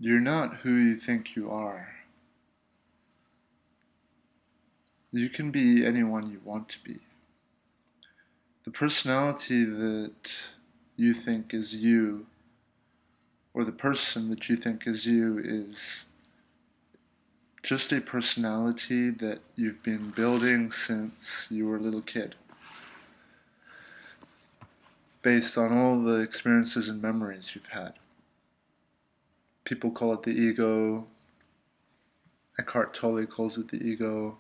You're not who you think you are. You can be anyone you want to be. The personality that you think is you, or the person that you think is you, is just a personality that you've been building since you were a little kid, based on all the experiences and memories you've had. People call it the ego. Eckhart Tolle calls it the ego.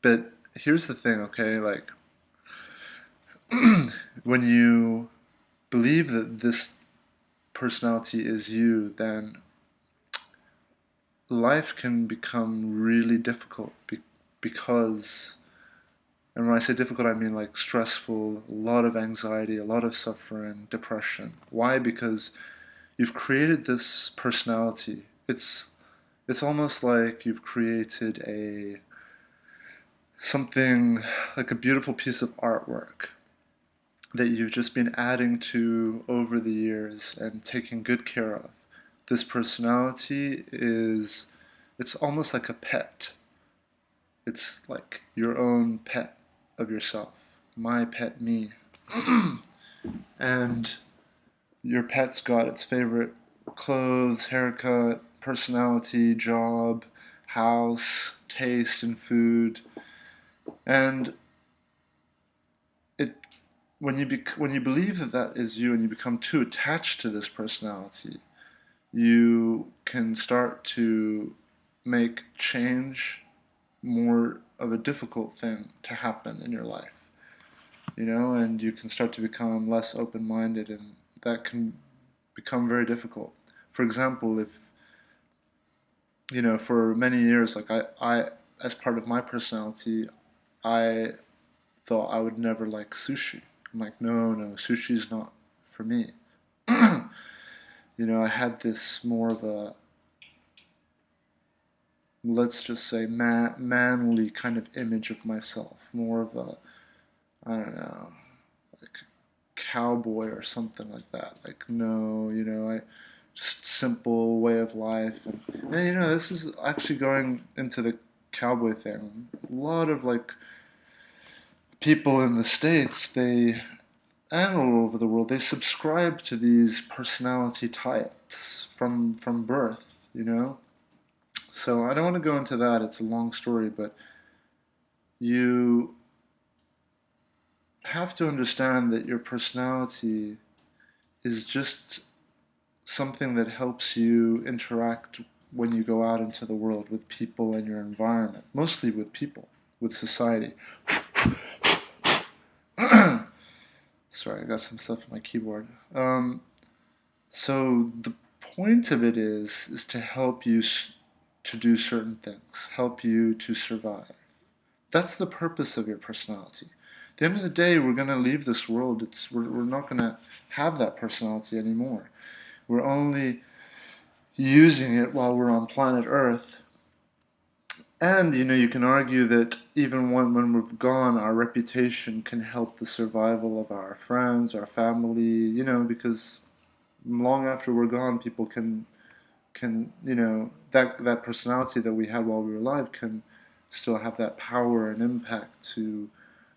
But here's the thing, okay? Like, when you believe that this personality is you, then life can become really difficult because, and when I say difficult, I mean like stressful, a lot of anxiety, a lot of suffering, depression. Why? Because you've created this personality. It's almost like you've created a something like a beautiful piece of artwork that you've just been adding to over the years and taking good care of. This personality is, it's almost like a pet. It's like your own pet of yourself. My pet me. And your pet's got its favorite clothes, haircut, personality, job, house, taste in food. And it when you believe that that is you and you become too attached to this personality, you can start to make change more of a difficult thing to happen in your life, and you can start to become less open-minded, and that can become very difficult. For example, if, for many years, like as part of my personality, I thought I would never like sushi. I'm like, no, no, sushi's not for me. I had this more of a, let's just say, manly kind of image of myself, more of a, I don't know, like cowboy or something like that. Like, no, I just simple way of life, and this is actually going into the cowboy thing. A lot of like people in the States, they and all over the world, they subscribe to these personality types from birth. So I don't want to go into that. It's a long story, but you have to understand that your personality is just something that helps you interact when you go out into the world with people in your environment, mostly with people, with society. Sorry, I got some stuff on my keyboard. So the point of it is to help you to do certain things, help you to survive. That's the purpose of your personality. At the end of the day, we're going to leave this world. We're not going to have that personality anymore. We're only using it while we're on planet Earth. And, you can argue that even when we've gone, our reputation can help the survival of our friends, our family, because long after we're gone, people can that personality that we had while we were alive can still have that power and impact to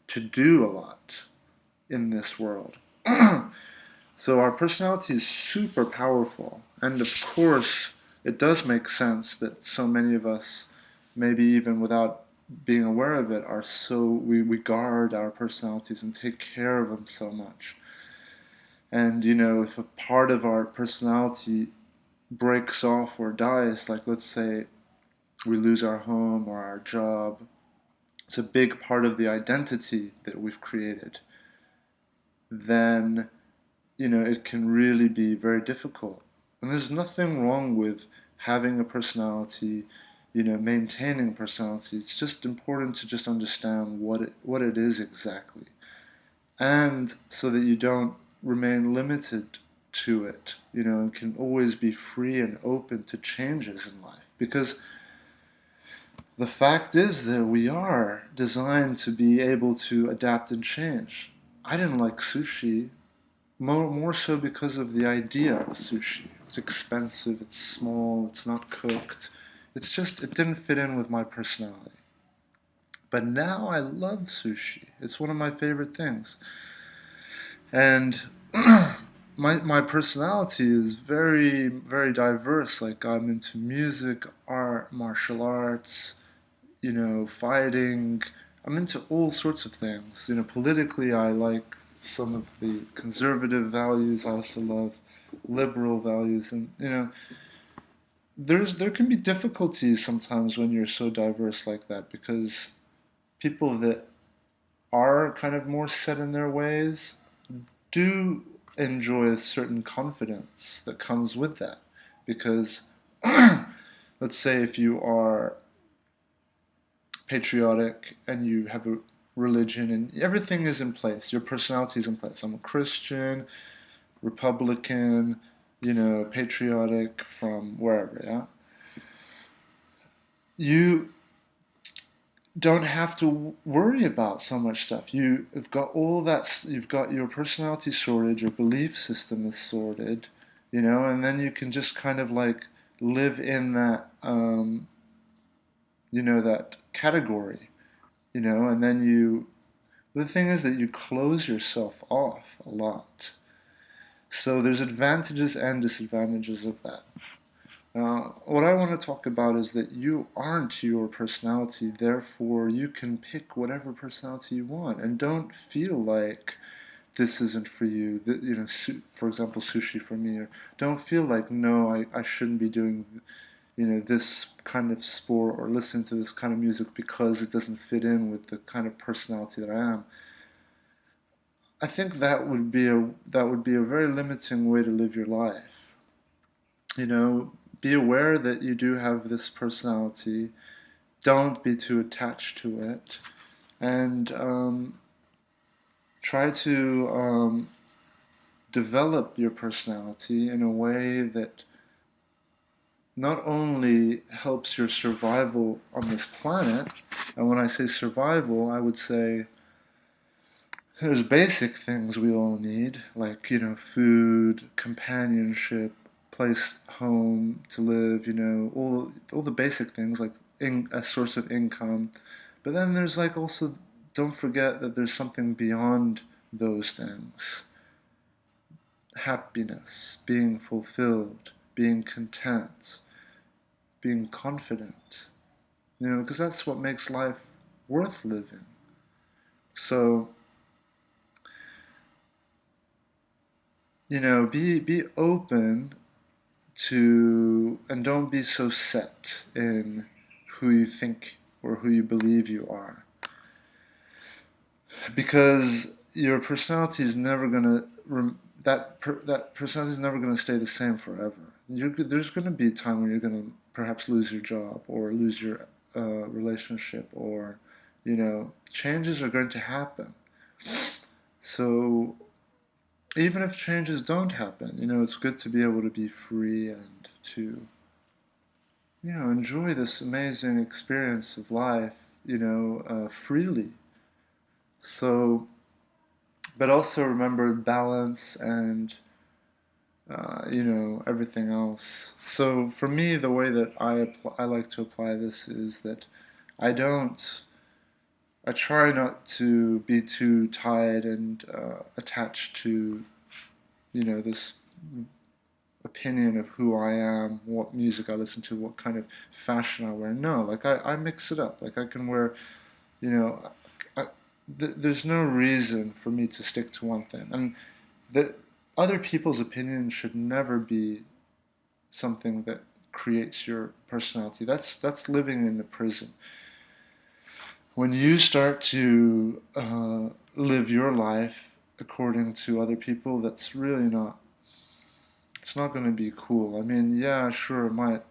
do a lot in this world. So our personality is super powerful, and of course it does make sense that so many of us, maybe even without being aware of it, we guard our personalities and take care of them so much. And if a part of our personality breaks off or dies, like let's say we lose our home or our job, it's a big part of the identity that we've created, then, it can really be very difficult. And there's nothing wrong with having a personality, maintaining a personality. It's just important to just understand what it is exactly. And so that you don't remain limited to it, and can always be free and open to changes in life. Because the fact is that we are designed to be able to adapt and change. I didn't like sushi, more so because of the idea of sushi. It's expensive, it's small, it's not cooked. It's just, it didn't fit in with my personality. But now I love sushi. It's one of my favorite things. And my personality is very, very diverse. Like, I'm into music, art, martial arts, fighting. I'm into all sorts of things. Politically, I like some of the conservative values. I also love liberal values, and there can be difficulties sometimes when you're so diverse like that, because people that are kind of more set in their ways do enjoy a certain confidence that comes with that. Because let's say if you are patriotic and you have a religion and everything is in place, your personality is in place. I'm a Christian, Republican, patriotic from wherever, yeah? You don't have to worry about so much stuff. You've got all that, you've got your personality sorted, your belief system is sorted, and then you can just kind of like live in that, that category, and then the thing is that you close yourself off a lot. So there's advantages and disadvantages of that. What I want to talk about is that you aren't your personality, therefore you can pick whatever personality you want, and don't feel like this isn't for you. For example, sushi for me, or don't feel like, no, I shouldn't be doing this kind of sport or listening to this kind of music because it doesn't fit in with the kind of personality that I am. I think that would be a very limiting way to live your life. You know, be aware that you do have this personality. Don't be too attached to it, and try to develop your personality in a way that not only helps your survival on this planet. And when I say survival, I would say there's basic things we all need, like, food, companionship, place, home to live, all the basic things, like a source of income. But then there's like also, don't forget that there's something beyond those things. Happiness, being fulfilled, being content, being confident, because that's what makes life worth living. So, be open to, and don't be so set in who you think or who you believe you are, because your personality is never gonna that personality is never gonna stay the same forever. There's gonna be a time when you're gonna perhaps lose your job or lose your relationship, or changes are going to happen. So even if changes don't happen, it's good to be able to be free and to, enjoy this amazing experience of life, freely. So, but also remember balance and, everything else. So for me, the way that I like to apply this is that I don't, I try not to be too tied and attached to, this opinion of who I am, what music I listen to, what kind of fashion I wear. No, like I mix it up. Like I can wear, you know, there's no reason for me to stick to one thing. And that other people's opinion should never be something that creates your personality. That's living in a prison. When you start to live your life according to other people, that's really not. It's not going to be cool. I mean, yeah, sure, it might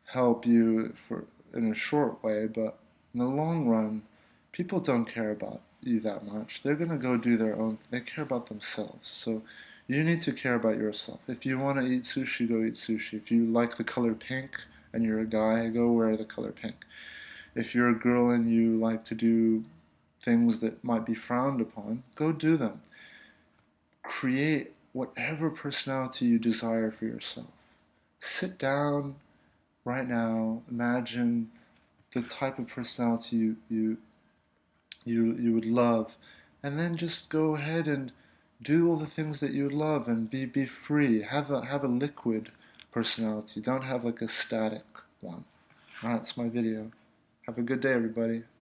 help you for in a short way, but in the long run, people don't care about you that much. They're gonna go do their own. They care about themselves. So you need to care about yourself. If you want to eat sushi, go eat sushi. If you like the color pink and you're a guy, go wear the color pink. If you're a girl and you like to do things that might be frowned upon, go do them. Create whatever personality you desire for yourself. Sit down right now, imagine the type of personality you would love, and then just go ahead and do all the things that you would love and be free. Have a liquid personality. Don't have like a static one. Alright, that's my video. Have a good day, everybody.